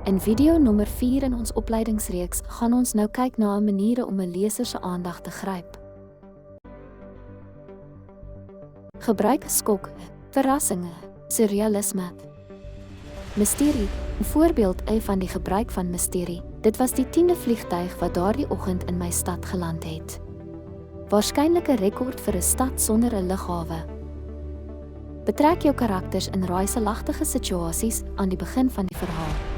In video nommer 4 in ons opleidingsreeks gaan ons nou kyk na 'n maniere om 'n leser se aandag te gryp. Gebruik skok, verrassinge, surrealisme. Misterie, 'n voorbeeld van die gebruik van misterie. Dit was die 10de vliegtuig wat daardie oggend in my stad geland het. Waarskynlik 'n rekord vir 'n stad sonder 'n lughawe. Betrek jou karakters in raaiselagtige situasies aan die begin van die verhaal.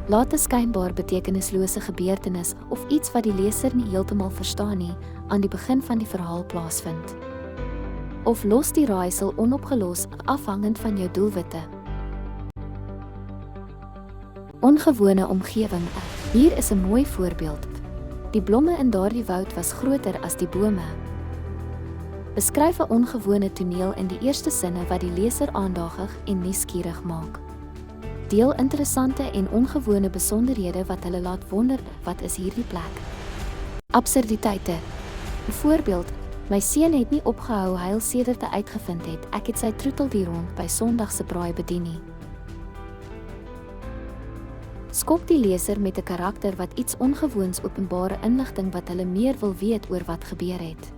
Laat 'n skynbaar betekenislose gebeurtenis of iets wat die leser nie heeltemal verstaan nie, aan die begin van die verhaal plaasvind. Of los die raaisel onopgelos, afhangend van jou doelwitte. Ongewone omgewing. Hier is 'n mooi voorbeeld. Die blomme in daardie woud was groter as die bome. Beskryf 'n ongewone toneel in die eerste sinne wat die leser aandagtig en nuuskierig maak. Deel interessante en ongewone besonderhede wat hulle laat wonder, wat is hierdie plek? Absurditeite. 'n Voorbeeld, my seun het nie opgehou huil sedert hy uitgevind het ek het sy troeteldier rond by Sondag se braai bedien nie. Skok die leser met 'n karakter wat iets ongewoons openbare inligting wat hulle meer wil weet oor wat gebeur het.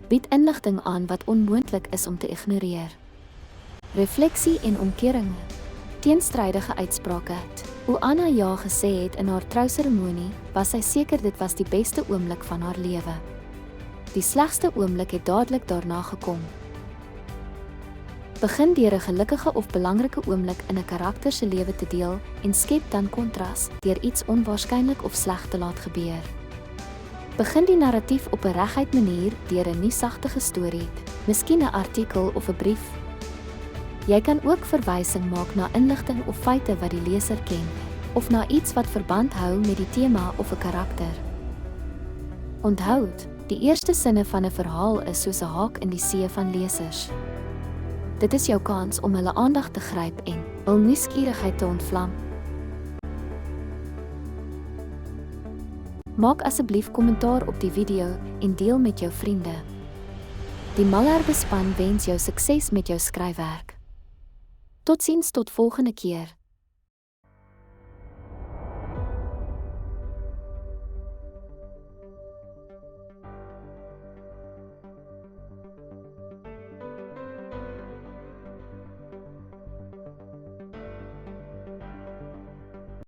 Bied inligting aan wat onmoontlik is om te ignoreer. Refleksie en omkering. Teenstrydige uitsprake. Hoe Anna ja gesê het in haar trouseremonie, was sy seker dit was die beste oomblik van haar lewe. Die slegste oomblik het dadelik daarna gekom. Begin deur 'n gelukkige of belangrike oomblik in 'n karakter se lewe te deel en skep dan kontras deur iets onwaarskynlik of sleg te laat gebeur. Begin die narratief op 'n reguit manier deur 'n nuusagtige storie, miskien 'n artikel of 'n brief. Jy kan ook verwysing maak na inligting of feite wat die leser ken, of na iets wat verband hou met die tema of 'n karakter. Onthou, die eerste sinne van 'n verhaal is soos 'n haak in die see van lesers. Dit is jou kans om hulle aandag te gryp en hul nuuskierigheid te ontvlam. Maak asseblief kommentaar op die video en deel met jou vriende. Die Malherbe span wens jou sukses met jou skryfwerk. Totsiens tot volgende keer.